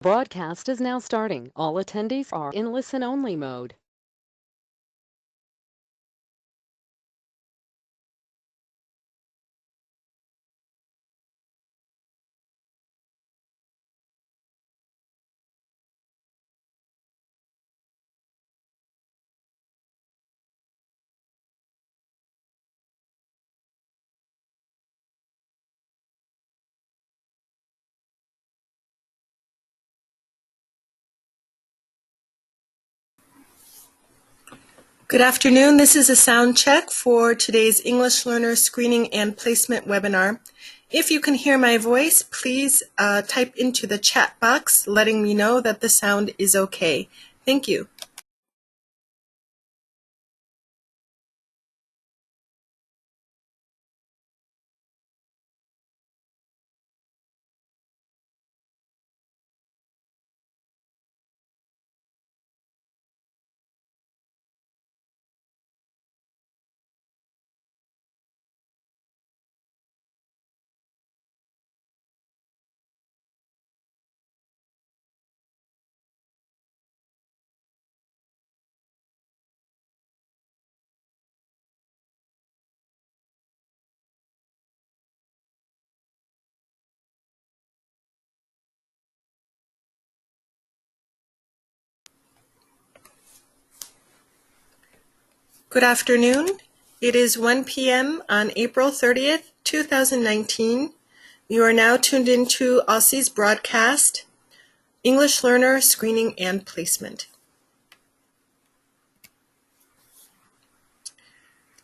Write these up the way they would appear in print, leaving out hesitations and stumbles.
Broadcast is now starting. All attendees are in listen-only mode. Good afternoon. This is a sound check for today's English Learner Screening and Placement webinar. If you can hear my voice, please type into the chat box letting me know that the sound is okay. Thank you. Good afternoon. It is 1 p.m. on April 30th, 2019. You are now tuned into OSSE's broadcast, English Learner Screening and Placement.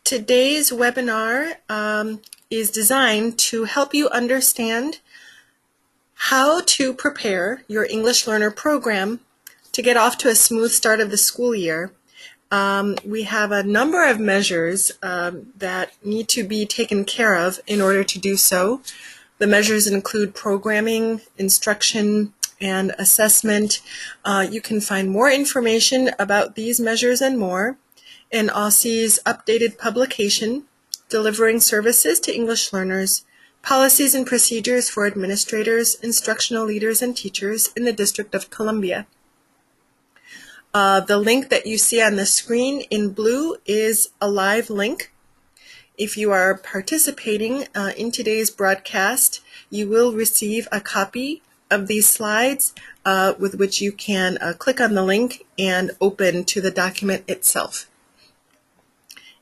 Today's webinar is designed to help you understand how to prepare your English Learner program to get off to a smooth start of the school year. We have a number of measures that need to be taken care of in order to do so. The measures include programming, instruction, and assessment. You can find more information about these measures and more in OSSE's updated publication, Delivering Services to English Learners, Policies and Procedures for Administrators, Instructional Leaders, and Teachers in the District of Columbia. The link that you see on the screen in blue is a live link. If you are participating in today's broadcast, you will receive a copy of these slides with which you can click on the link and open to the document itself.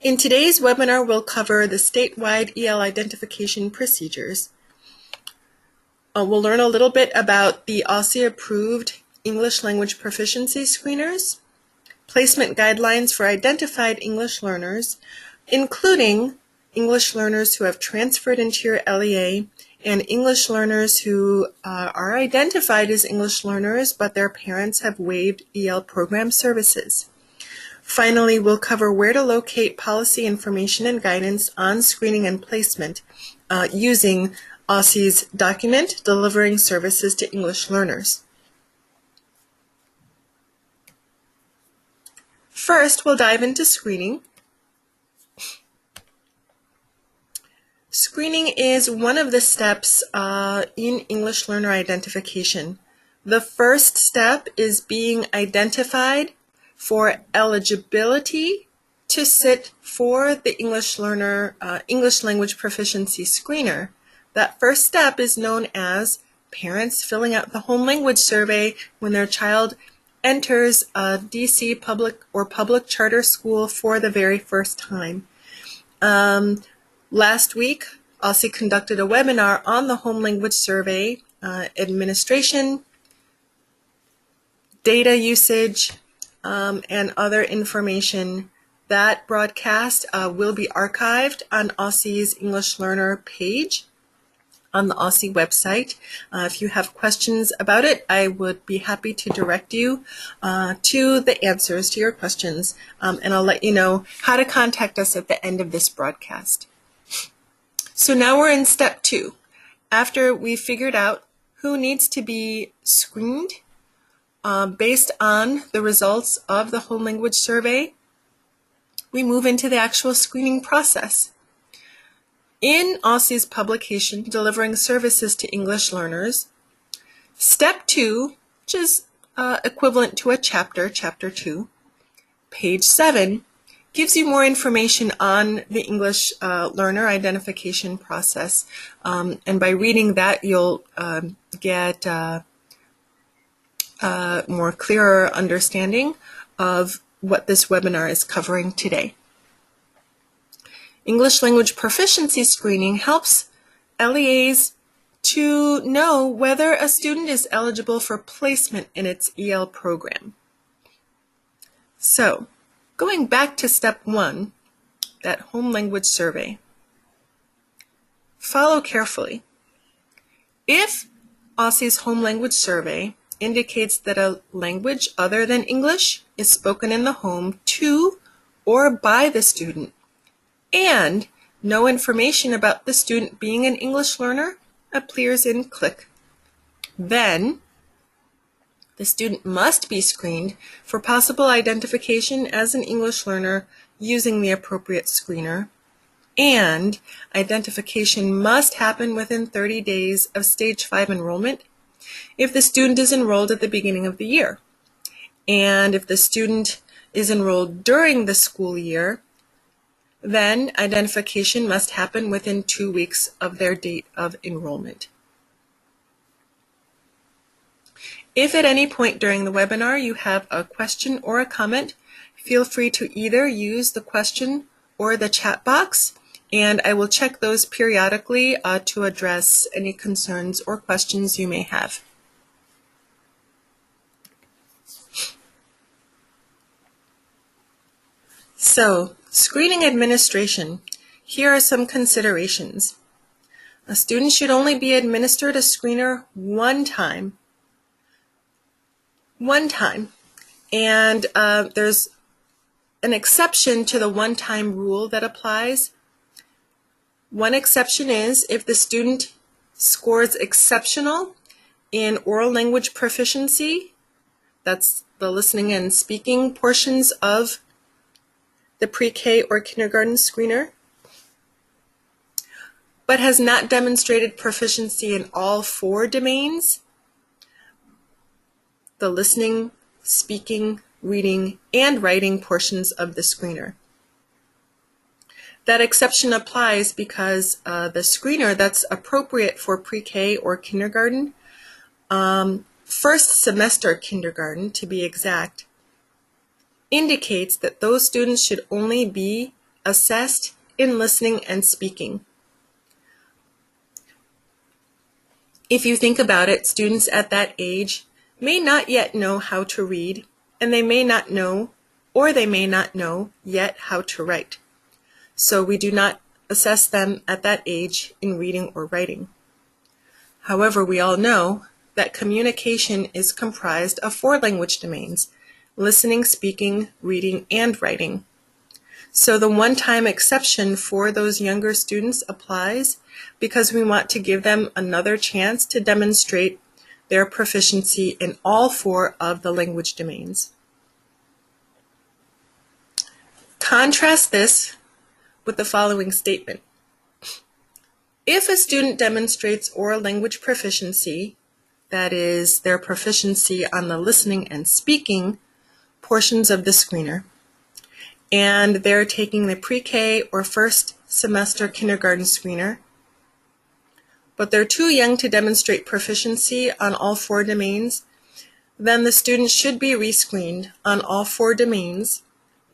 In today's webinar, we'll cover the statewide EL identification procedures. We'll learn a little bit about the OSSE-approved English language proficiency screeners, placement guidelines for identified English learners, including English learners who have transferred into your LEA and English learners who are identified as English learners but their parents have waived EL program services. Finally, we'll cover where to locate policy information and guidance on screening and placement using OSSE's document, Delivering Services to English Learners. First, we'll dive into screening. Screening is one of the steps in English learner identification. The first step is being identified for eligibility to sit for the English learner English language proficiency screener. That first step is known as parents filling out the home language survey when their child enters a DC public or public charter school for the very first time. Last week, OSSE conducted a webinar on the home language survey, administration, data usage, and other information. That broadcast will be archived on OSSE's English Learner page on the OSSE website. If you have questions about it, I would be happy to direct you to the answers to your questions, and I'll let you know how to contact us at the end of this broadcast. So now we're in step 2. After we've figured out who needs to be screened based on the results of the home language survey, we move into the actual screening process. In OSSE's publication, Delivering Services to English Learners, Step 2 which is equivalent to a chapter, Chapter 2. Page 7 gives you more information on the English learner identification process, and by reading that you'll get more clearer understanding of what this webinar is covering today. English language proficiency screening helps LEAs to know whether a student is eligible for placement in its EL program. So, going back to step 1, that home language survey. Follow carefully. If OSSE's home language survey indicates that a language other than English is spoken in the home to or by the student, and no information about the student being an English learner appears in CLIC, then the student must be screened for possible identification as an English learner using the appropriate screener, and identification must happen within 30 days of Stage 5 enrollment if the student is enrolled at the beginning of the year. And if the student is enrolled during the school year, then identification must happen within 2 weeks of their date of enrollment. If at any point during the webinar you have a question or a comment, feel free to either use the question or the chat box, and I will check those periodically to address any concerns or questions you may have. So, screening administration. Here are some considerations. A student should only be administered a screener one time. And there's an exception to the one-time rule that applies. One exception is if the student scores exceptional in oral language proficiency, that's the listening and speaking portions of the pre-K or kindergarten screener, but has not demonstrated proficiency in all 4 domains, the listening, speaking, reading, and writing portions of the screener. That exception applies because the screener that's appropriate for pre-K or kindergarten, first semester kindergarten to be exact, indicates that those students should only be assessed in listening and speaking. If you think about it, students at that age may not yet know how to read, and they may not know, or they may not know yet how to write. So we do not assess them at that age in reading or writing. However, we all know that communication is comprised of 4 language domains: listening, speaking, reading, and writing. So the one-time exception for those younger students applies because we want to give them another chance to demonstrate their proficiency in all 4 of the language domains. Contrast this with the following statement. If a student demonstrates oral language proficiency, that is, their proficiency on the listening and speaking portions of the screener, and they're taking the pre-K or first semester kindergarten screener, but they're too young to demonstrate proficiency on all 4 domains, then the student should be rescreened on all 4 domains,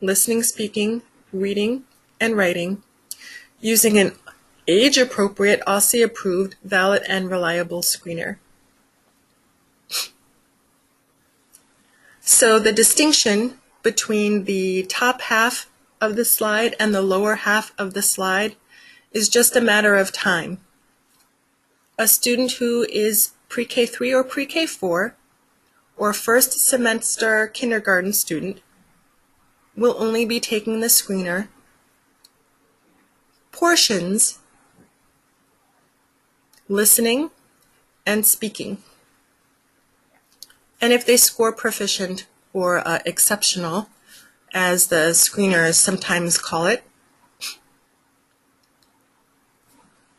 listening, speaking, reading, and writing, using an age-appropriate, OSSE-approved, valid, and reliable screener. So the distinction between the top half of the slide and the lower half of the slide is just a matter of time. A student who is pre-K 3 or pre-K 4 or first semester kindergarten student will only be taking the screener portions, listening and speaking. And if they score proficient or exceptional, as the screeners sometimes call it,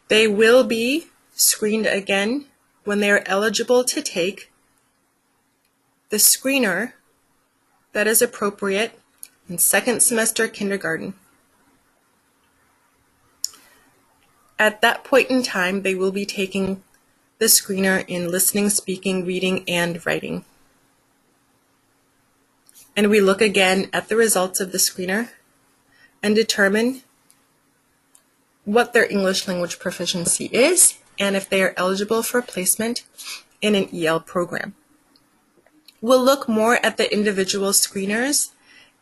they will be screened again when they are eligible to take the screener that is appropriate in second semester kindergarten. At that point in time, they will be taking the screener in listening, speaking, reading, and writing. And we look again at the results of the screener and determine what their English language proficiency is and if they are eligible for placement in an EL program. We'll look more at the individual screeners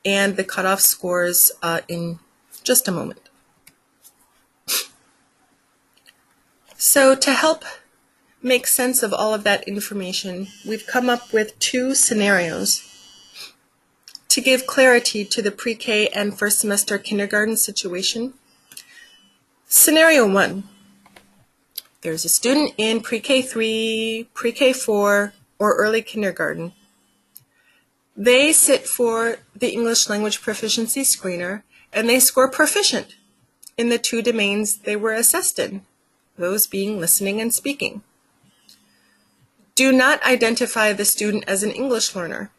and the cutoff scores in just a moment. So to help make sense of all of that information, we've come up with two scenarios to give clarity to the pre-K and first semester kindergarten situation. Scenario 1, there's a student in pre-K 3, pre-K 4, or early kindergarten. They sit for the English language proficiency screener and they score proficient in the two domains they were assessed in, those being listening and speaking. Do not identify the student as an English learner.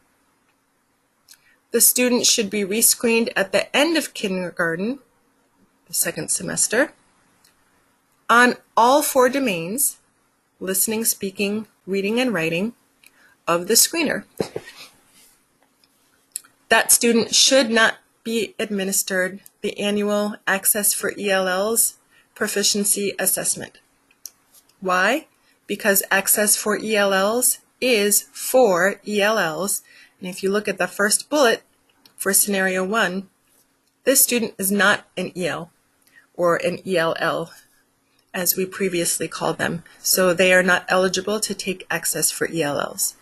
The student should be rescreened at the end of kindergarten, the second semester, on all four domains, listening, speaking, reading, and writing, of the screener. That student should not be administered the annual Access for ELLs proficiency assessment. Why? Because Access for ELLs is for ELLs, and if you look at the first bullet for scenario 1, this student is not an EL or an ELL, as we previously called them, so they are not eligible to take Access for ELLs.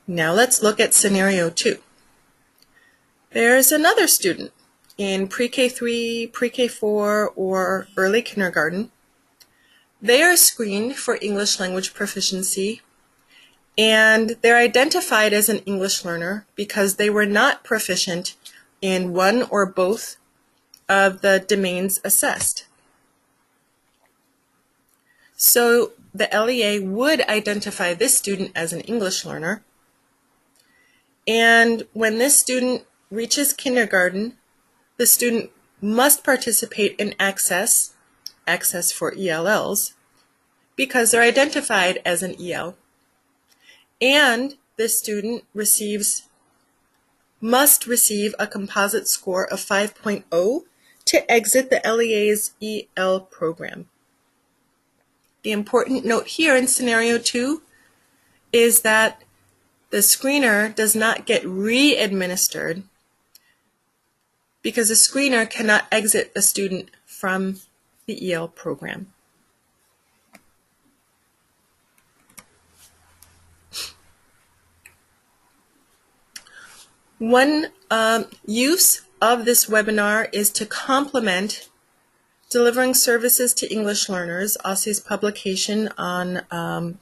Now let's look at scenario 2. There's another student in pre-K 3, pre-K 4, or early kindergarten. They are screened for English language proficiency, and they're identified as an English learner because they were not proficient in one or both of the domains assessed. So the LEA would identify this student as an English learner, and when this student reaches kindergarten, the student must participate in Access for ELLs, because they're identified as an EL. And this student must receive a composite score of 5.0 to exit the LEA's EL program. The important note here in scenario 2 is that the screener does not get re-administered because the screener cannot exit the student from the EL program. One use of this webinar is to complement Delivering Services to English Learners, OSSE's publication on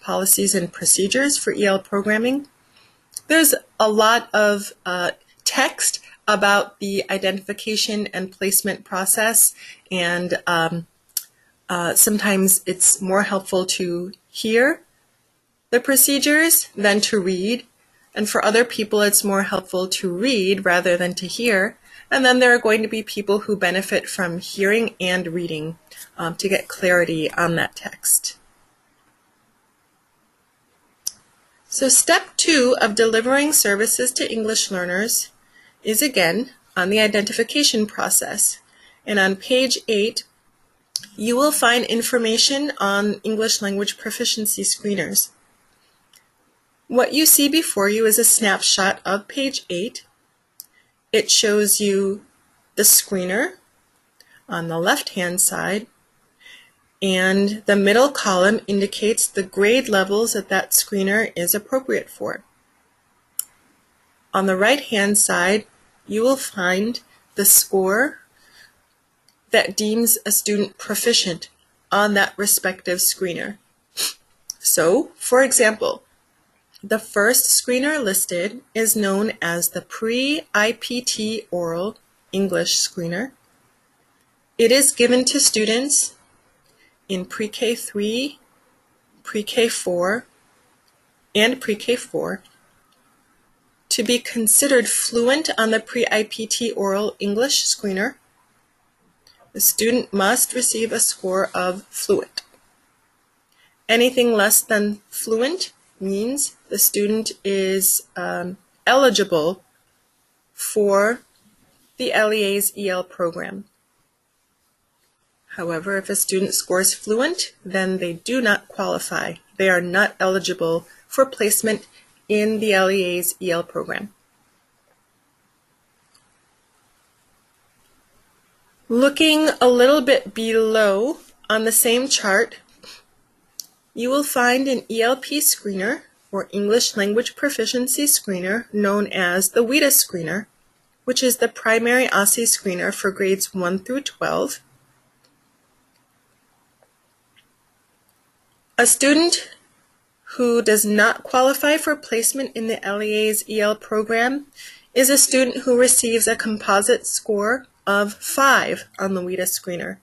policies and procedures for EL programming. There's a lot of text about the identification and placement process, and sometimes it's more helpful to hear the procedures than to read, and for other people it's more helpful to read rather than to hear, and then there are going to be people who benefit from hearing and reading to get clarity on that text. So step 2 of delivering services to English learners is again on the identification process. And on page 8, you will find information on English language proficiency screeners. What you see before you is a snapshot of page 8. It shows you the screener on the left-hand side, and the middle column indicates the grade levels that that screener is appropriate for. On the right-hand side, you will find the score that deems a student proficient on that respective screener. So, for example, the first screener listed is known as the Pre-IPT Oral English Screener. It is given to students in pre-K 3, pre-K 4, and Pre-K4 to be considered fluent on the Pre-IPT oral English screener, the student must receive a score of fluent. Anything less than fluent means the student is eligible for the LEA's EL program. However, if a student scores fluent, then they do not qualify. They are not eligible for placement in the LEA's EL program. Looking a little bit below on the same chart, you will find an ELP screener, or English Language Proficiency Screener, known as the WIDA screener, which is the primary OSSE screener for grades 1 through 12. A student who does not qualify for placement in the LEA's EL program is a student who receives a composite score of 5 on the WIDA screener.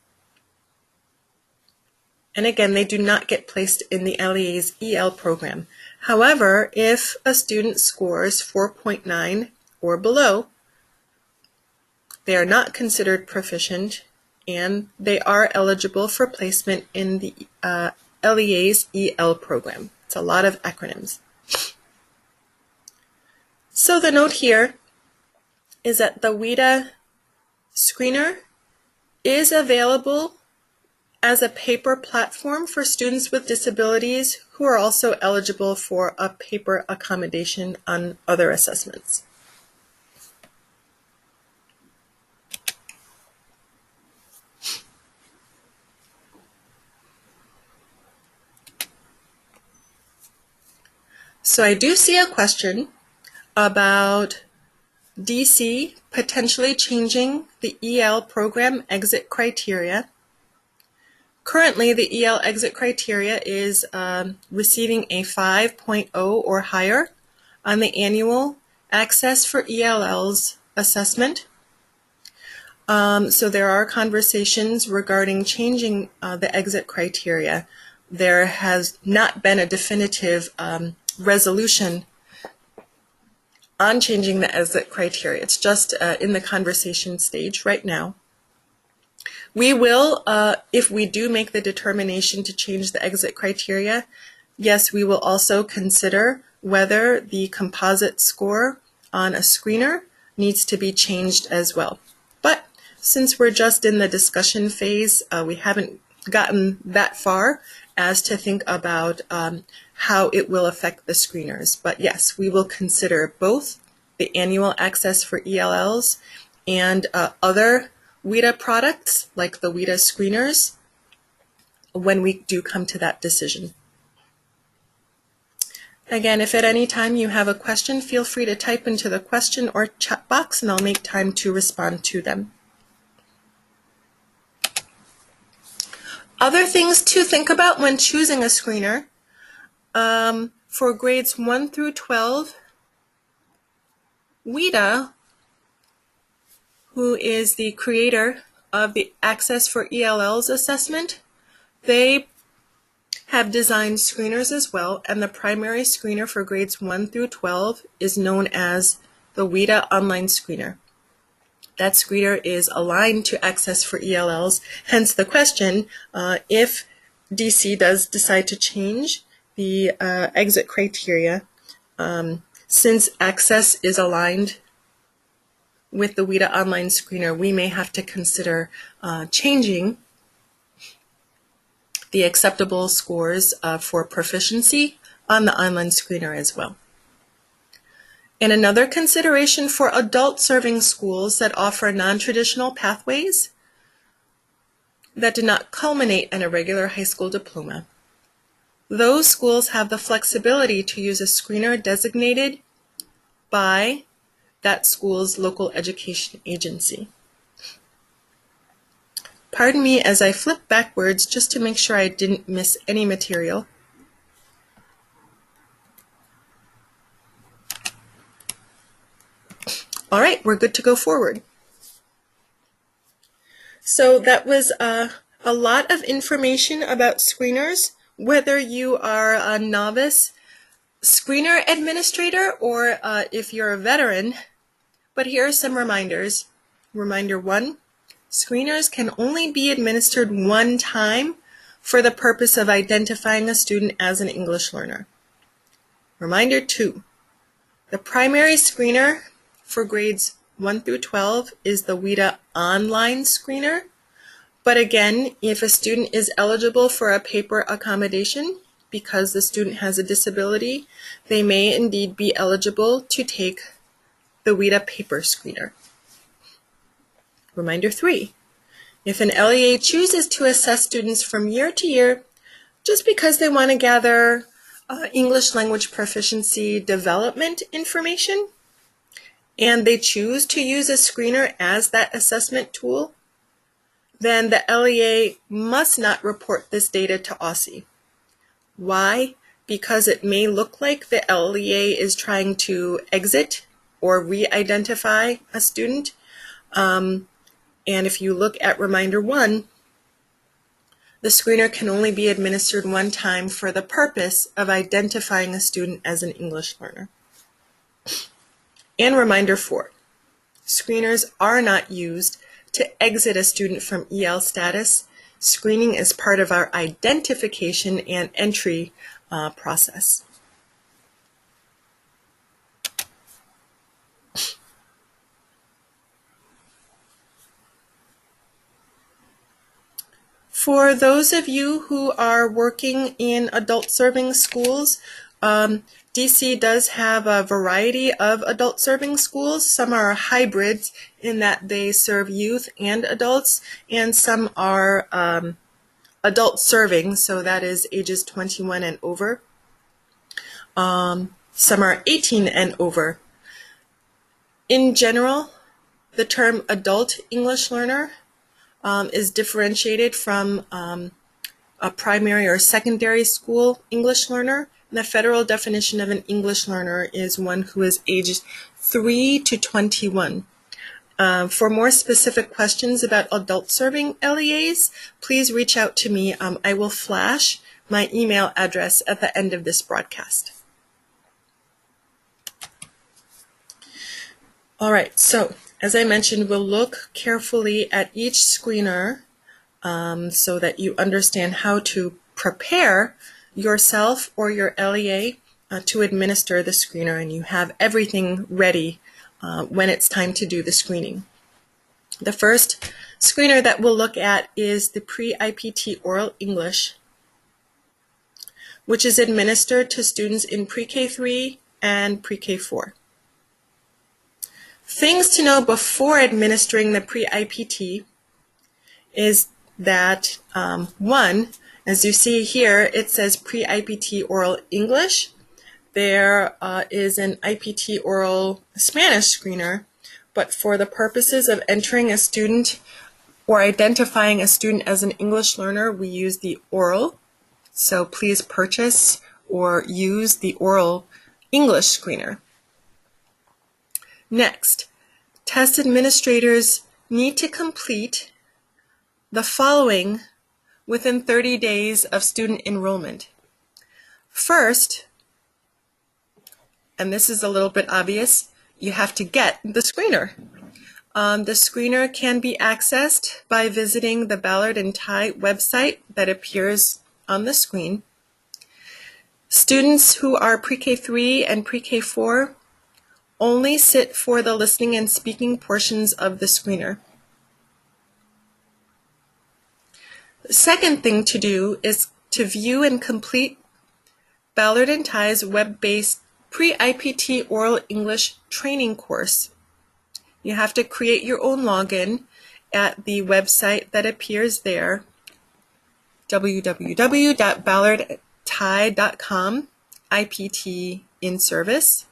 And again, they do not get placed in the LEA's EL program. However, if a student scores 4.9 or below, they are not considered proficient and they are eligible for placement in the LEA's EL program. It's a lot of acronyms. So the note here is that the WIDA screener is available as a paper platform for students with disabilities who are also eligible for a paper accommodation on other assessments. So I do see a question about DC potentially changing the EL program exit criteria. Currently, the EL exit criteria is receiving a 5.0 or higher on the annual Access for ELL's assessment. So there are conversations regarding changing the exit criteria. There has not been a definitive resolution on changing the exit criteria. It's just in the conversation stage right now. We will, if we do make the determination to change the exit criteria, yes, we will also consider whether the composite score on a screener needs to be changed as well. But since we're just in the discussion phase, we haven't gotten that far as to think about how it will affect the screeners. But yes, we will consider both the annual access for ELLs and other WIDA products like the WIDA screeners when we do come to that decision. Again, if at any time you have a question, feel free to type into the question or chat box and I'll make time to respond to them. Other things to think about when choosing a screener. For grades 1 through 12, WIDA, who is the creator of the Access for ELL's assessment, they have designed screeners as well, and the primary screener for grades 1 through 12 is known as the WIDA Online Screener. That screener is aligned to Access for ELLs, hence the question, if DC does decide to change the exit criteria, since Access is aligned with the WIDA Online Screener, we may have to consider changing the acceptable scores for proficiency on the online screener as well. And another consideration for adult-serving schools that offer non-traditional pathways that do not culminate in a regular high school diploma. Those schools have the flexibility to use a screener designated by that school's local education agency. Pardon me as I flip backwards just to make sure I didn't miss any material. All right, we're good to go forward. So that was a lot of information about screeners. Whether you are a novice screener administrator, or if you're a veteran, but here are some reminders. Reminder 1, screeners can only be administered one time for the purpose of identifying a student as an English learner. Reminder 2, the primary screener for grades 1 through 12 is the WIDA online screener. But again, if a student is eligible for a paper accommodation because the student has a disability, they may indeed be eligible to take the WIDA paper screener. Reminder 3, if an LEA chooses to assess students from year to year just because they want to gather English language proficiency development information, and they choose to use a screener as that assessment tool, then the LEA must not report this data to OSSE. Why? Because it may look like the LEA is trying to exit or re-identify a student. And if you look at reminder 1, the screener can only be administered one time for the purpose of identifying a student as an English learner. And reminder 4, screeners are not used to exit a student from EL status. Screening is part of our identification and entry process. For those of you who are working in adult serving schools, DC does have a variety of adult serving schools. Some are hybrids in that they serve youth and adults, and some are adult serving, so that is ages 21 and over. Some are 18 and over. In general, the term adult English learner is differentiated from a primary or secondary school English learner. The federal definition of an English learner is one who is aged 3 to 21. For more specific questions about adult serving LEAs, please reach out to me. I will flash my email address at the end of this broadcast. All right, so as I mentioned, we'll look carefully at each screener so that you understand how to prepare yourself or your LEA to administer the screener, and you have everything ready when it's time to do the screening. The first screener that we'll look at is the Pre-IPT Oral English, which is administered to students in Pre-K3 and Pre-K4. Things to know before administering the Pre-IPT is that, 1, as you see here, it says Pre-IPT Oral English. There is an IPT Oral Spanish screener, but for the purposes of entering a student or identifying a student as an English learner, we use the oral. So please purchase or use the oral English screener. Next, test administrators need to complete the following within 30 days of student enrollment. First, and this is a little bit obvious, you have to get the screener. The screener can be accessed by visiting the Ballard and Ty website that appears on the screen. Students who are Pre-K3 and Pre-K4 only sit for the listening and speaking portions of the screener. The second thing to do is to view and complete Ballard and Ty's web-based Pre-IPT Oral English training course. You have to create your own login at the website that appears there, www.ballardty.com, IPT in service.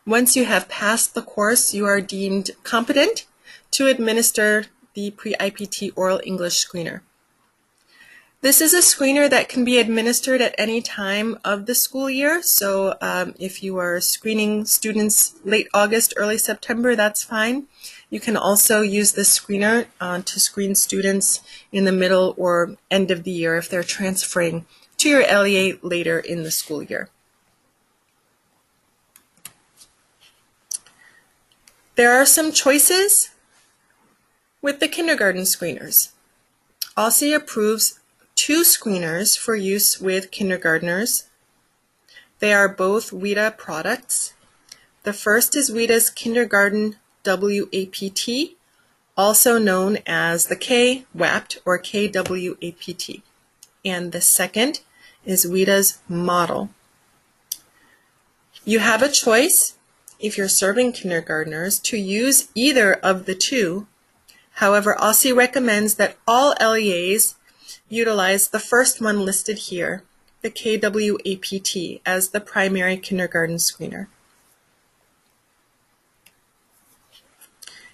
Once you have passed the course, you are deemed competent to administer the Pre-IPT Oral English screener. This is a screener that can be administered at any time of the school year. So if you are screening students late August, early September, that's fine. You can also use this screener to screen students in the middle or end of the year if they're transferring to your LEA later in the school year. There are some choices with the kindergarten screeners. OSSE approves 2 screeners for use with kindergartners. They are both WIDA products. The first is WIDA's Kindergarten W-APT, also known as the K-WAPT or KW-APT. And the second is WIDA's Model. You have a choice, if you're serving kindergartners, to use either of the 2. However, OSSE recommends that all LEAs utilize the first one listed here, the KW-APT, as the primary kindergarten screener.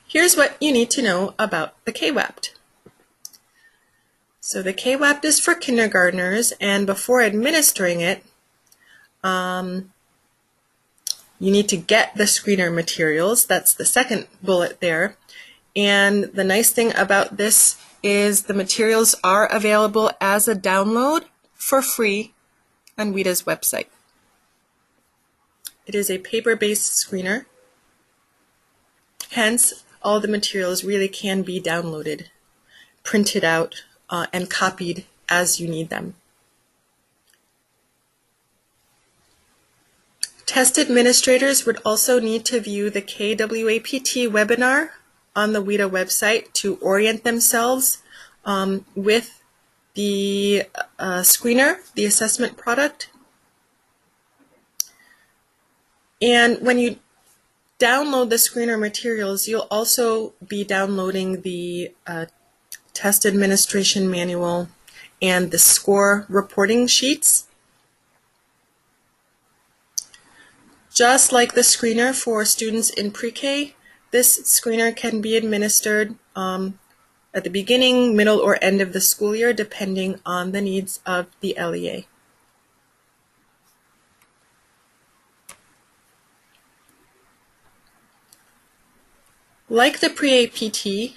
Here's what you need to know about the K-WAPT. So the K-WAPT is for kindergartners, and before administering it, you need to get the screener materials. That's the second bullet there. And the nice thing about this is the materials are available as a download for free on WIDA's website. It is a paper-based screener. Hence, all the materials really can be downloaded, printed out, and copied as you need them. Test administrators would also need to view the KW-APT webinar on the WIDA website to orient themselves with the screener, the assessment product. And when you download the screener materials, you'll also be downloading the test administration manual and the score reporting sheets. Just like the screener for students in pre-K, this screener can be administered at the beginning, middle, or end of the school year, depending on the needs of the LEA. Like the Pre-IPT,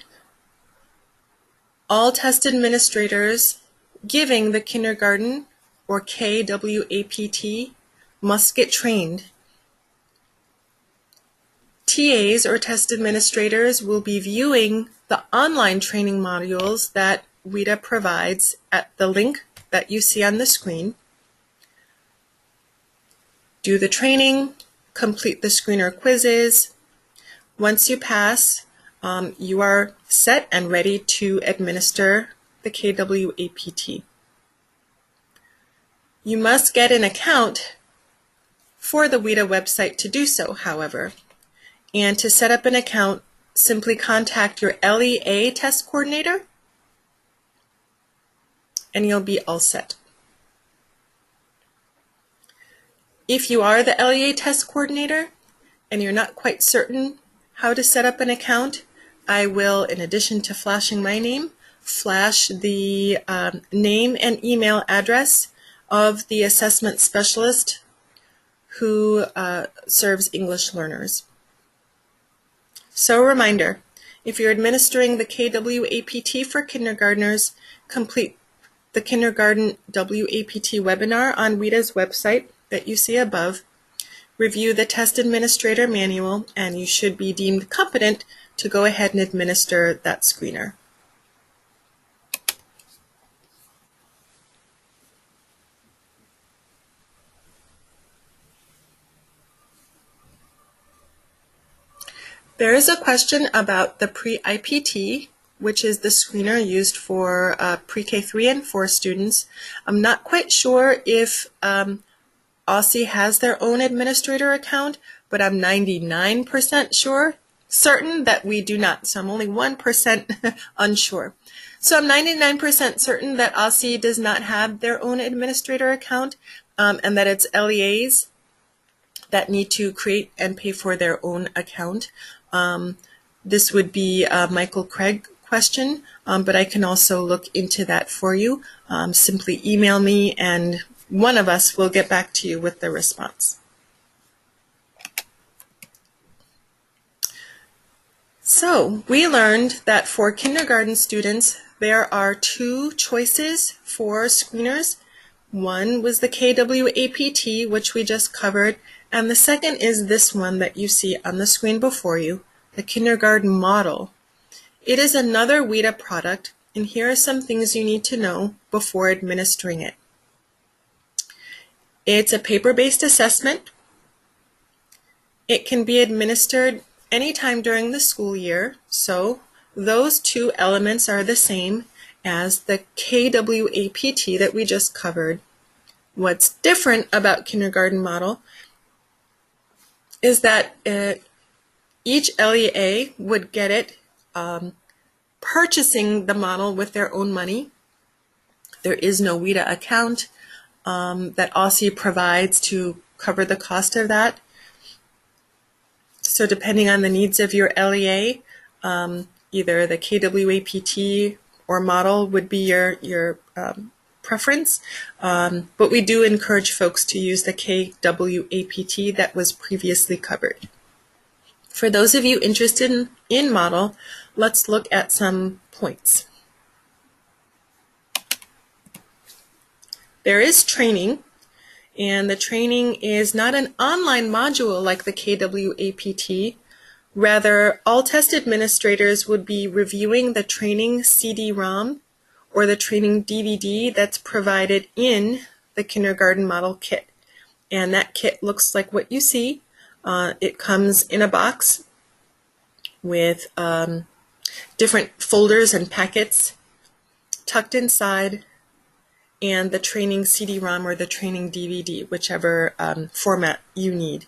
all test administrators giving the kindergarten or KW-APT must get trained. TAs or test administrators will be viewing the online training modules that WIDA provides at the link that you see on the screen. Do the training, complete the screener quizzes. Once you pass, you are set and ready to administer the KW-APT. You must get an account for the WIDA website to do so, however. And to set up an account, simply contact your LEA test coordinator and you'll be all set. If you are the LEA test coordinator and you're not quite certain how to set up an account, I will, in addition to flashing my name, flash the name and email address of the assessment specialist who serves English learners. So a reminder, if you're administering the KW-APT for kindergartners, complete the Kindergarten W-APT webinar on WIDA's website that you see above, review the test administrator manual, and you should be deemed competent to go ahead and administer that screener. There is a question about the Pre-IPT, which is the screener used for pre-K 3 and 4 students. I'm not quite sure if OSSE has their own administrator account, but I'm 99% certain that we do not. So I'm only 1% unsure. So I'm 99% certain that OSSE does not have their own administrator account and that it's LEAs that need to create and pay for their own account. This would be a Michael Craig question, but I can also look into that for you. Simply email me and one of us will get back to you with the response. So we learned that for kindergarten students, there are 2 choices for screeners. One was the KW-APT, which we just covered, and the second is this one that you see on the screen before you, the kindergarten model. It is another WIDA product, and here are some things you need to know before administering it. It's a paper-based assessment. It can be administered anytime during the school year, so those two elements are the same as the KW-APT that we just covered. What's different about kindergarten model is that each LEA would get it purchasing the model with their own money. There is no WIDA account that OSSE provides to cover the cost of that. So depending on the needs of your LEA, either the KW-APT or model would be your preference, but we do encourage folks to use the KW-APT that was previously covered. For those of you interested in model, let's look at some points. There is training, and the training is not an online module like the KW-APT. Rather, all test administrators would be reviewing the training CD-ROM or the training DVD that's provided in the kindergarten model kit. And that kit looks like what you see. It comes in a box with different folders and packets tucked inside, and the training CD-ROM or the training DVD, whichever format you need.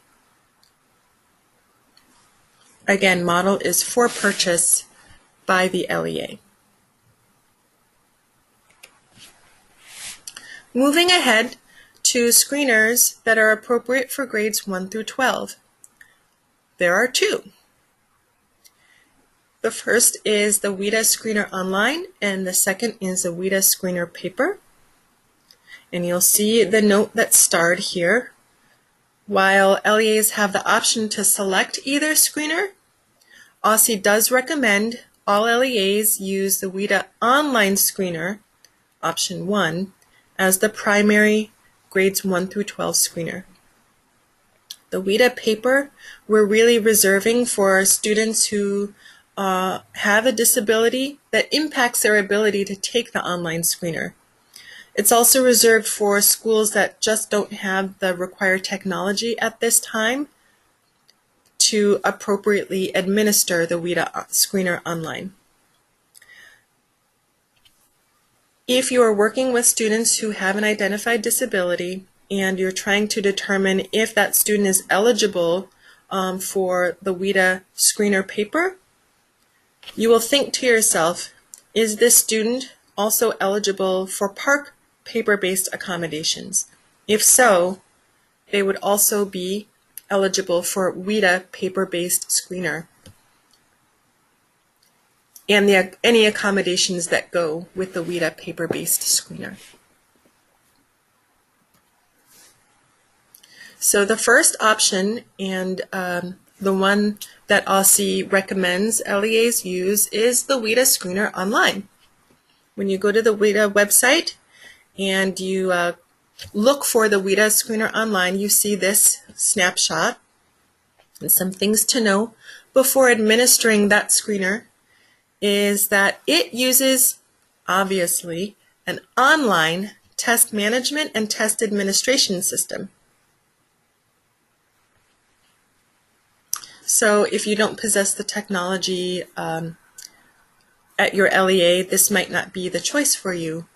Again, model is for purchase by the LEA. Moving ahead to screeners that are appropriate for grades 1 through 12. There are two. The first is the WIDA Screener Online, and the second is the WIDA Screener Paper. And you'll see the note that's starred here. While LEAs have the option to select either screener, OSSE does recommend all LEAs use the WIDA Online Screener, option 1, as the primary grades 1 through 12 screener. The WIDA paper we're really reserving for students who have a disability that impacts their ability to take the online screener. It's also reserved for schools that just don't have the required technology at this time to appropriately administer the WIDA screener online. If you are working with students who have an identified disability and you're trying to determine if that student is eligible for the WIDA screener paper, you will think to yourself, is this student also eligible for PARCC paper-based accommodations? If so, they would also be eligible for WIDA paper-based screener and any accommodations that go with the WIDA paper-based screener. So the first option, and the one that OSSE recommends LEAs use, is the WIDA Screener Online. When you go to the WIDA website and you look for the WIDA Screener Online, you see this snapshot. And some things to know before administering that screener is that it uses, obviously, an online test management and test administration system. So if you don't possess the technology at your LEA, this might not be the choice for you.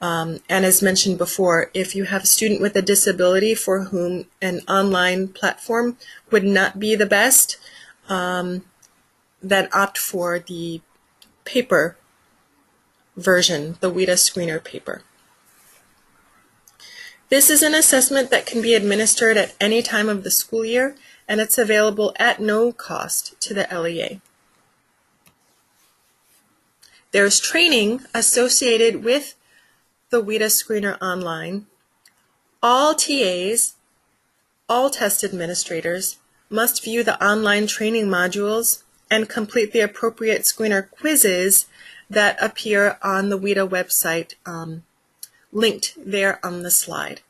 And as mentioned before, if you have a student with a disability for whom an online platform would not be the best, then opt for the paper version, the WIDA Screener paper. This is an assessment that can be administered at any time of the school year, and it's available at no cost to the LEA. There's training associated with the WIDA Screener Online. All TAs, all test administrators, must view the online training modules and complete the appropriate screener quizzes that appear on the WIDA website linked there on the slide.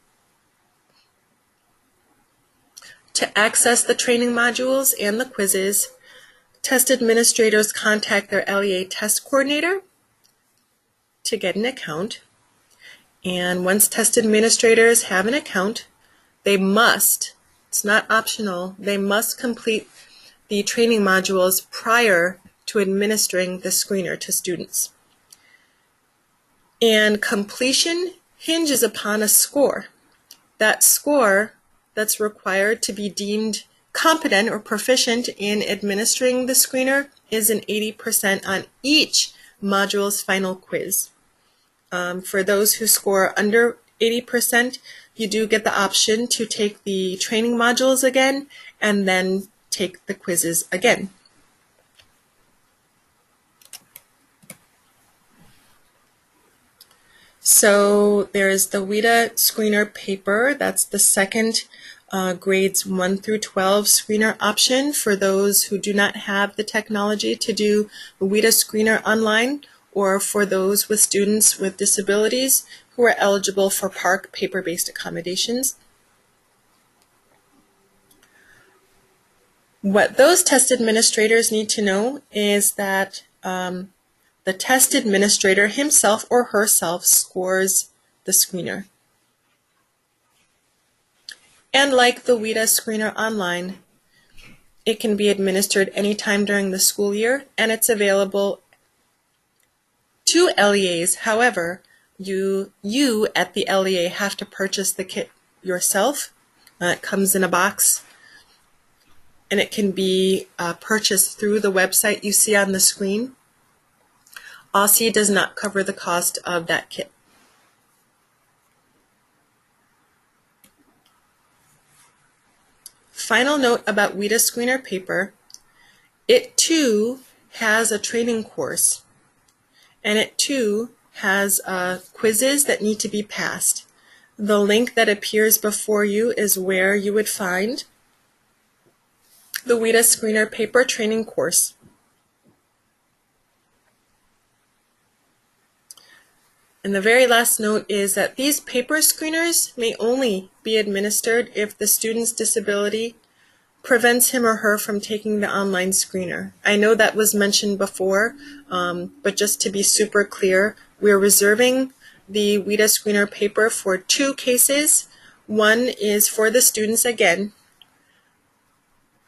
To access the training modules and the quizzes, test administrators contact their LEA test coordinator to get an account. And once test administrators have an account, they must, it's not optional, they must complete the training modules prior to administering the screener to students. And completion hinges upon a score. That score that's required to be deemed competent or proficient in administering the screener is an 80% on each module's final quiz. For those who score under 80%, you do get the option to take the training modules again and then take the quizzes again. So there's the WIDA screener paper. That's the second grades 1 through 12 screener option for those who do not have the technology to do the WIDA screener online, or for those with students with disabilities who are eligible for PARCC paper-based accommodations. What those test administrators need to know is that the test administrator himself or herself scores the screener. And like the WIDA screener online, it can be administered anytime during the school year, and it's available to LEAs. However, you at the LEA have to purchase the kit yourself. It comes in a box, and it can be purchased through the website you see on the screen. OSSE does not cover the cost of that kit. Final note about WIDA screener paper, it too has a training course, and it too has quizzes that need to be passed. The link that appears before you is where you would find the WIDA screener paper training course. And the very last note is that these paper screeners may only be administered if the student's disability prevents him or her from taking the online screener. I know that was mentioned before, but just to be super clear, we're reserving the WIDA screener paper for 2 cases. One is for the students, again,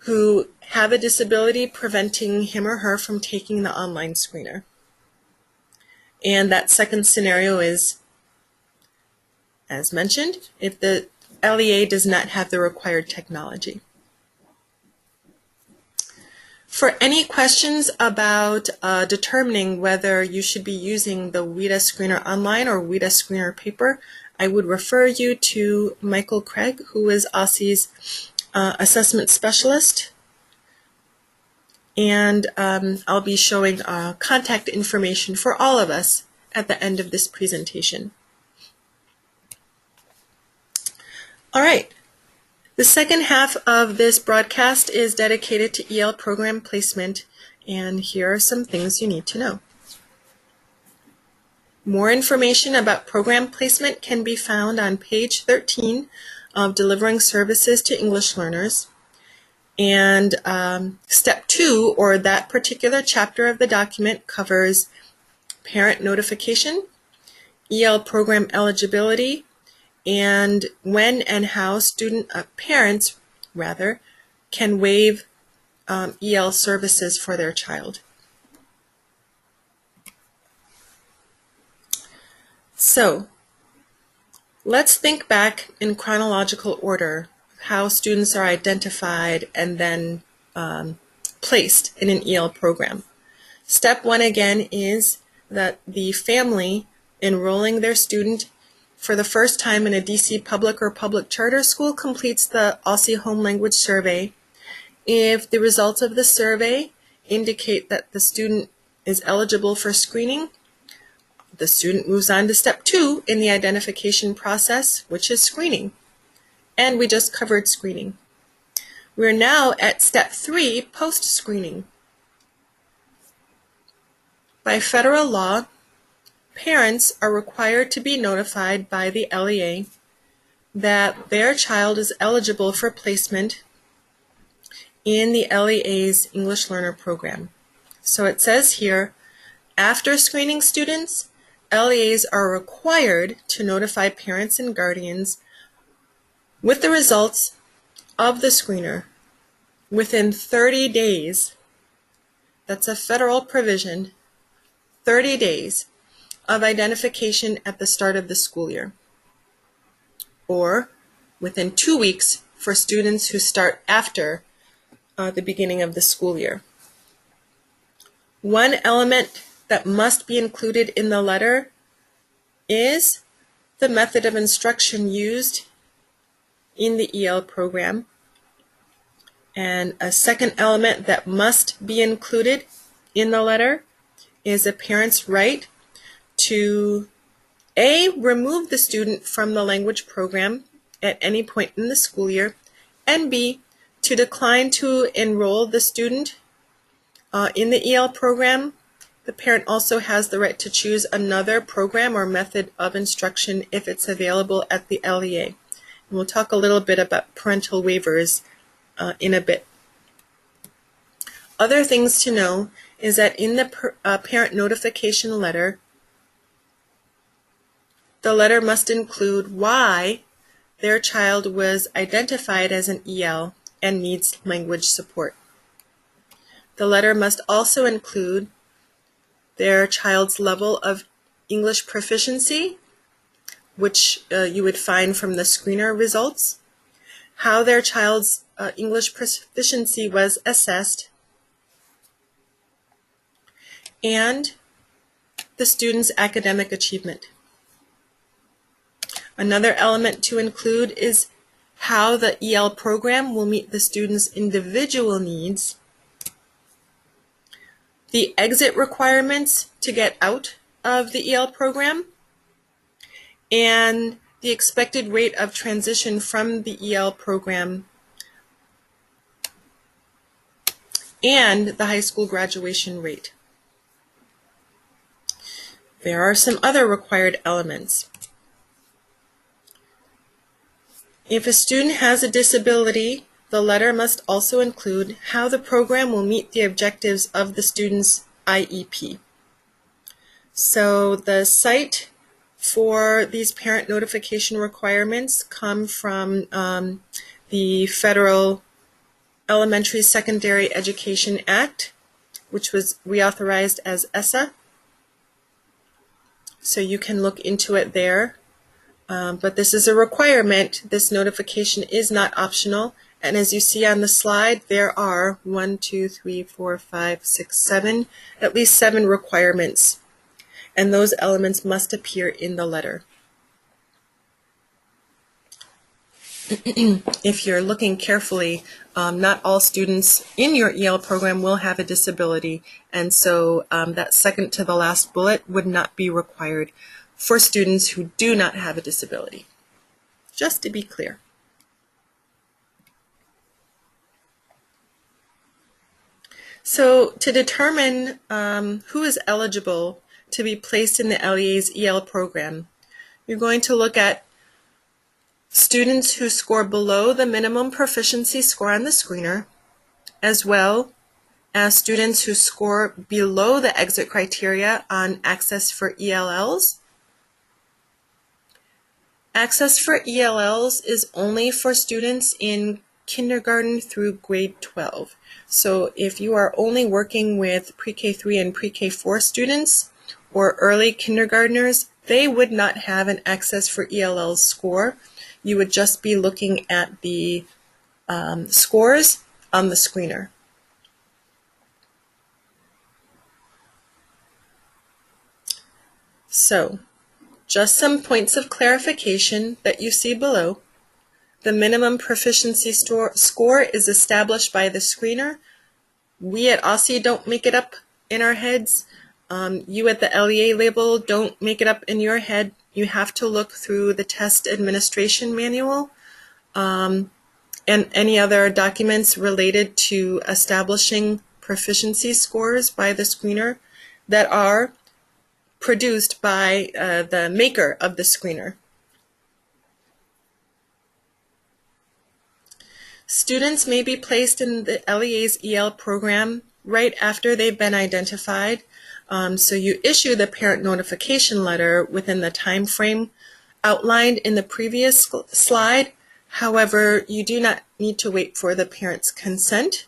who have a disability preventing him or her from taking the online screener. And that second scenario is, as mentioned, if the LEA does not have the required technology. For any questions about determining whether you should be using the WIDA screener online or WIDA screener paper, I would refer you to Michael Craig, who is OSSE's assessment specialist. And I'll be showing contact information for all of us at the end of this presentation. All right. The second half of this broadcast is dedicated to EL program placement, and here are some things you need to know. More information about program placement can be found on page 13 of Delivering Services to English Learners. And step 2, or that particular chapter of the document, covers parent notification, EL program eligibility, and when and how parents can waive EL services for their child. So let's think back in chronological order how students are identified and then placed in an EL program. Step 1 again is that the family enrolling their student for the first time in a DC public or public charter school completes the OSSE Home Language Survey. If the results of the survey indicate that the student is eligible for screening, the student moves on to step 2 in the identification process, which is screening. And we just covered screening. We're now at step 3, post-screening. By federal law, parents are required to be notified by the LEA that their child is eligible for placement in the LEA's English Learner Program. So it says here, after screening students, LEAs are required to notify parents and guardians with the results of the screener within 30 days. That's a federal provision, 30 days of identification at the start of the school year, or within 2 weeks for students who start after the beginning of the school year. One element that must be included in the letter is the method of instruction used in the EL program. And a second element that must be included in the letter is a parent's right to A, remove the student from the language program at any point in the school year, and B, to decline to enroll the student in the EL program. The parent also has the right to choose another program or method of instruction if it's available at the LEA. And we'll talk a little bit about parental waivers in a bit. Other things to know is that in the parent notification letter, the letter must include why their child was identified as an EL and needs language support. The letter must also include their child's level of English proficiency, which you would find from the screener results, how their child's English proficiency was assessed, and the student's academic achievement. Another element to include is how the EL program will meet the student's individual needs, the exit requirements to get out of the EL program, and the expected rate of transition from the EL program, and the high school graduation rate. There are some other required elements. If a student has a disability, the letter must also include how the program will meet the objectives of the student's IEP. So the site for these parent notification requirements come from the Federal Elementary Secondary Education Act, which was reauthorized as ESSA. So you can look into it there. But this is a requirement. This notification is not optional. And as you see on the slide, there are 1, 2, 3, 4, 5, 6, 7, at least 7 requirements. And those elements must appear in the letter. If you're looking carefully, not all students in your EL program will have a disability. And so that second to the last bullet would not be required for students who do not have a disability, just to be clear. So to determine who is eligible to be placed in the LEA's EL program, you're going to look at students who score below the minimum proficiency score on the screener, as well as students who score below the exit criteria on Access for ELLs. Access for ELLs is only for students in kindergarten through grade 12. So if you are only working with pre-K3 and pre-K4 students or early kindergartners, they would not have an Access for ELLs score. You would just be looking at the scores on the screener. So, just some points of clarification that you see below. The minimum proficiency score is established by the screener. We at OSSE don't make it up in our heads. You at the LEA level don't make it up in your head. You have to look through the test administration manual and any other documents related to establishing proficiency scores by the screener that are produced by the maker of the screener. Students may be placed in the LEA's EL program right after they've been identified. So you issue the parent notification letter within the time frame outlined in the previous slide. However, you do not need to wait for the parent's consent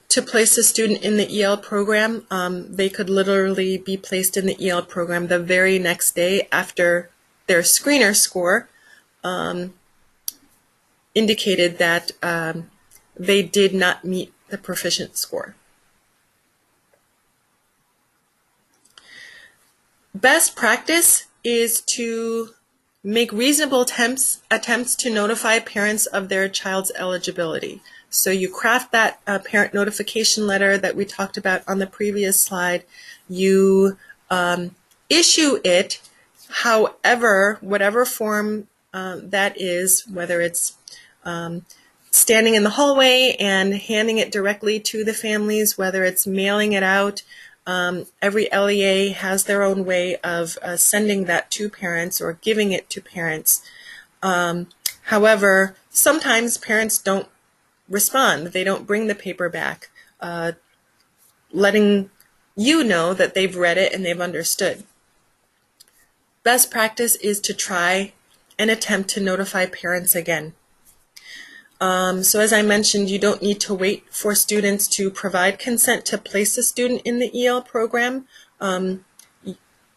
to place a student in the EL program. They could literally be placed in the EL program the very next day after their screener score indicated that they did not meet the proficient score. Best practice is to make reasonable attempts to notify parents of their child's eligibility. So you craft that parent notification letter that we talked about on the previous slide. You issue it, however, whatever form that is, whether it's standing in the hallway and handing it directly to the families, whether it's mailing it out. Every LEA has their own way of sending that to parents or giving it to parents. However, sometimes parents don't respond. They don't bring the paper back, letting you know that they've read it and they've understood. Best practice is to try and attempt to notify parents again. So as I mentioned, you don't need to wait for students to provide consent to place a student in the EL program.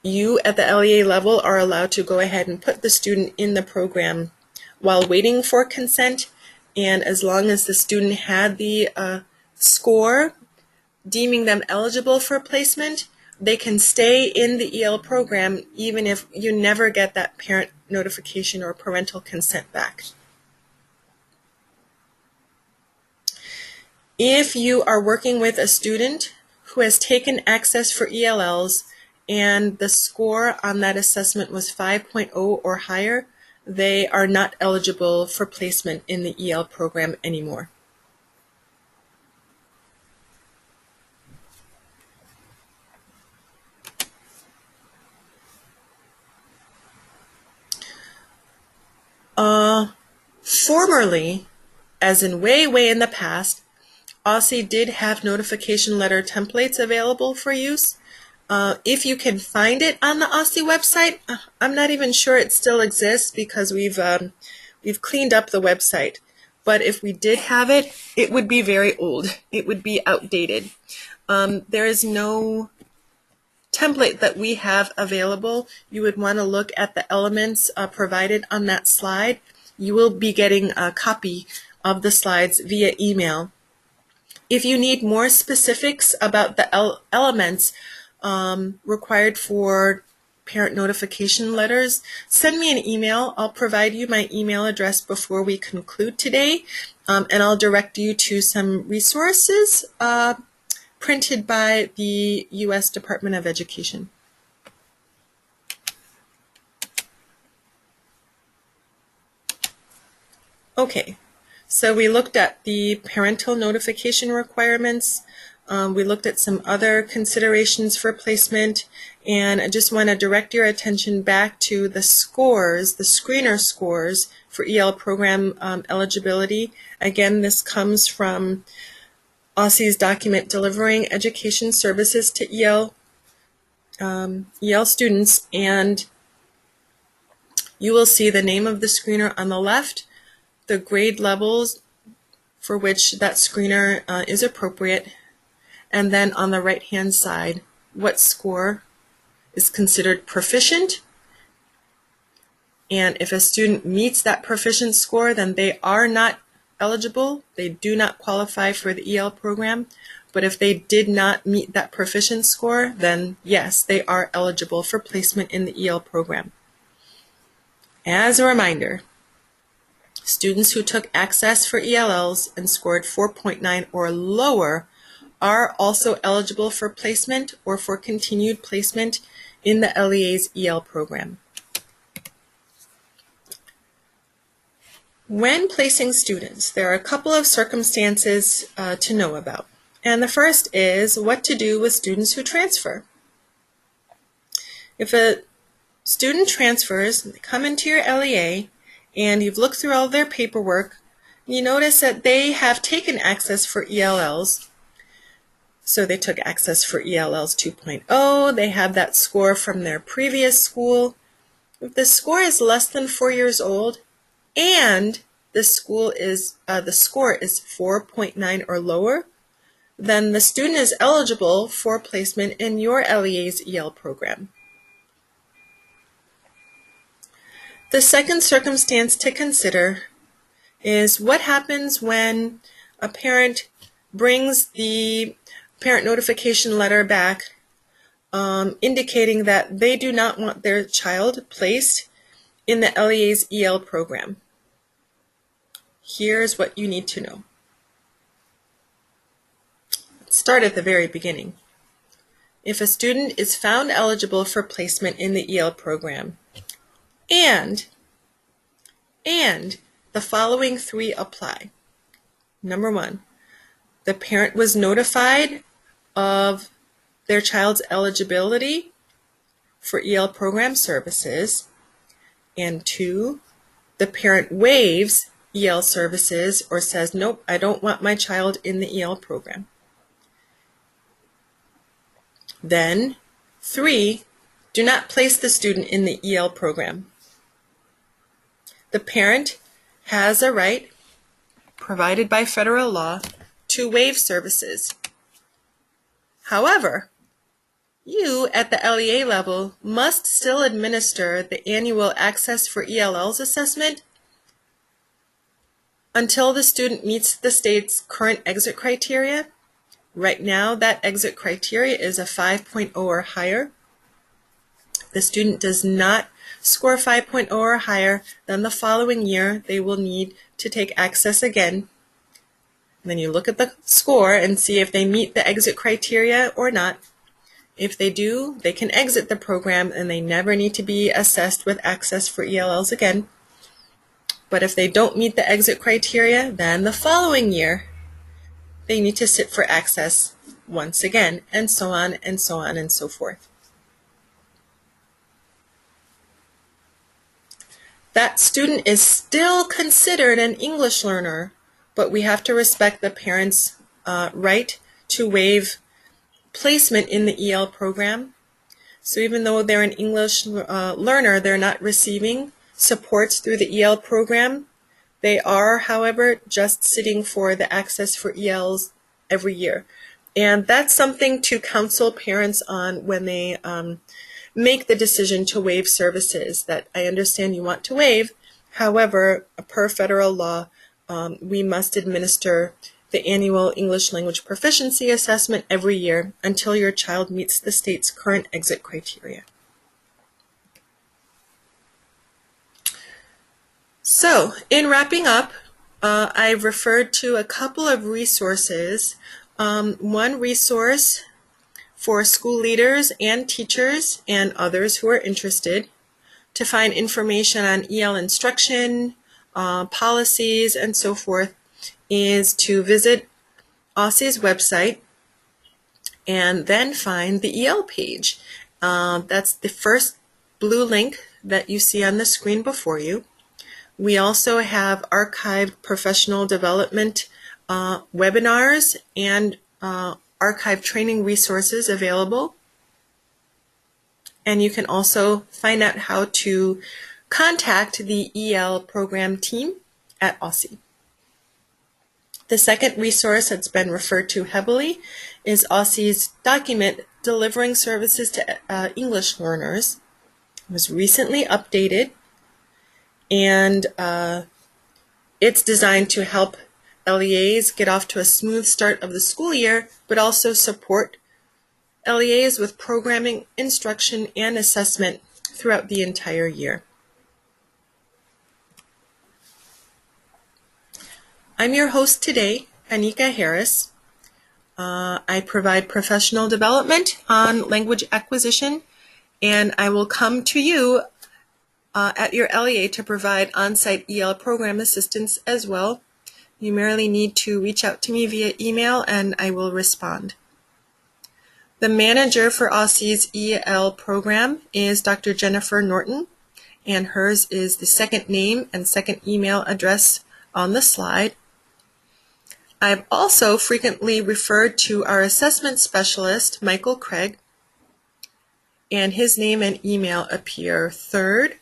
You at the LEA level are allowed to go ahead and put the student in the program while waiting for consent, and as long as the student had the score deeming them eligible for placement, they can stay in the EL program even if you never get that parent notification or parental consent back. If you are working with a student who has taken access for ELLs and the score on that assessment was 5.0 or higher, they are not eligible for placement in the EL program anymore. Formerly, as in way in the past, OSSE did have notification letter templates available for use. If you can find it on the OSSE website, I'm not even sure it still exists because we've cleaned up the website. But if we did have it, it would be very old. It would be outdated. There is no template that we have available. You would want to look at the elements provided on that slide. You will be getting a copy of the slides via email. If you need more specifics about the elements required for parent notification letters, send me an email. I'll provide you my email address before we conclude today, and I'll direct you to some resources printed by the U.S. Department of Education. Okay, so we looked at the parental notification requirements. We looked at some other considerations for placement, and I just want to direct your attention back to the scores, the screener scores for EL program eligibility. Again, this comes from OSSE's document Delivering Education Services to EL students, and you will see the name of the screener on the left, the grade levels for which that screener is appropriate, and then on the right-hand side, what score is considered proficient. And if a student meets that proficient score, then they are not eligible. They do not qualify for the EL program. But if they did not meet that proficient score, then yes, they are eligible for placement in the EL program. As a reminder, students who took access for ELLs and scored 4.9 or lower are also eligible for placement or for continued placement in the LEA's EL program. When placing students, there are a couple of circumstances to know about. And the first is what to do with students who transfer. If a student transfers, they come into your LEA, and you've looked through all their paperwork, you notice that they have taken Access for ELLs. So they took Access for ELLs 2.0. They have that score from their previous school. If the score is less than 4 years old and the score is 4.9 or lower, then the student is eligible for placement in your LEA's EL program. The second circumstance to consider is what happens when a parent brings the parent notification letter back indicating that they do not want their child placed in the LEA's EL program. Here's what you need to know. Let's start at the very beginning. If a student is found eligible for placement in the EL program, and the following three apply. Number one, the parent was notified of their child's eligibility for EL program services, and two, the parent waives EL services or says, nope, I don't want my child in the EL program. Then, three, do not place the student in the EL program. The parent has a right, provided by federal law, to waive services. However, you at the LEA level must still administer the annual Access for ELLs assessment until the student meets the state's current exit criteria. Right now, that exit criteria is a 5.0 or higher. The student does not score 5.0 or higher, then the following year they will need to take Access again. And then you look at the score and see if they meet the exit criteria or not. If they do, they can exit the program and they never need to be assessed with Access for ELLs again. But if they don't meet the exit criteria, then the following year they need to sit for Access once again, and so on and so on and so forth. That student is still considered an English learner, but we have to respect the parent's right to waive placement in the EL program. So even though they're an English learner, they're not receiving supports through the EL program. They are, however, just sitting for the Access for ELs every year. And that's something to counsel parents on when they make the decision to waive services that I understand you want to waive. However, per federal law, we must administer the annual English language proficiency assessment every year until your child meets the state's current exit criteria. So, in wrapping up, I've referred to a couple of resources. One resource for school leaders and teachers and others who are interested to find information on EL instruction, policies, and so forth is to visit OSSE's website and then find the EL page. That's the first blue link that you see on the screen before you. We also have archived professional development webinars and archived training resources available. And you can also find out how to contact the EL program team at OSSE. The second resource that's been referred to heavily is OSSE's document Delivering Services to English Learners. It was recently updated, and it's designed to help LEAs get off to a smooth start of the school year, but also support LEAs with programming, instruction, and assessment throughout the entire year. I'm your host today, Anika Harris. I provide professional development on language acquisition, and I will come to you at your LEA to provide on-site EL program assistance as well. you merely need to reach out to me via email and I will respond. The manager for OSSE's EL program is Dr. Jennifer Norton, and hers is the second name and second email address on the slide. I've also frequently referred to our assessment specialist, Michael Craig, and his name and email appear third.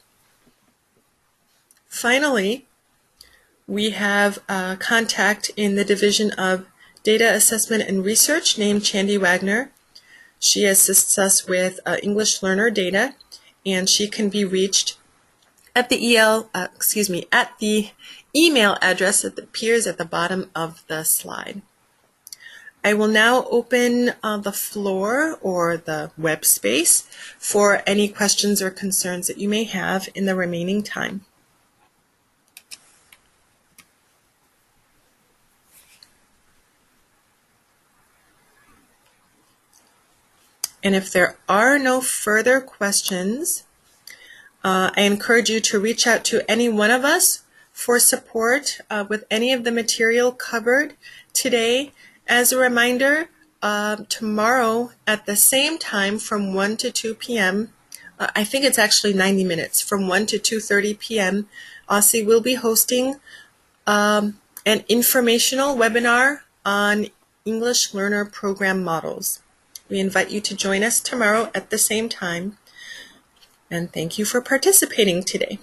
Finally, we have a contact in the Division of Data Assessment and Research named Chandy Wagner. She assists us with English learner data, and she can be reached at the at the email address that appears at the bottom of the slide. I will now open the floor or the web space for any questions or concerns that you may have in the remaining time. And if there are no further questions, I encourage you to reach out to any one of us for support with any of the material covered today. As a reminder, tomorrow at the same time from 1 to 2 p.m., I think it's actually 90 minutes, from 1 to 2:30 p.m., OSSE will be hosting an informational webinar on English Learner Program Models. We invite you to join us tomorrow at the same time, and thank you for participating today.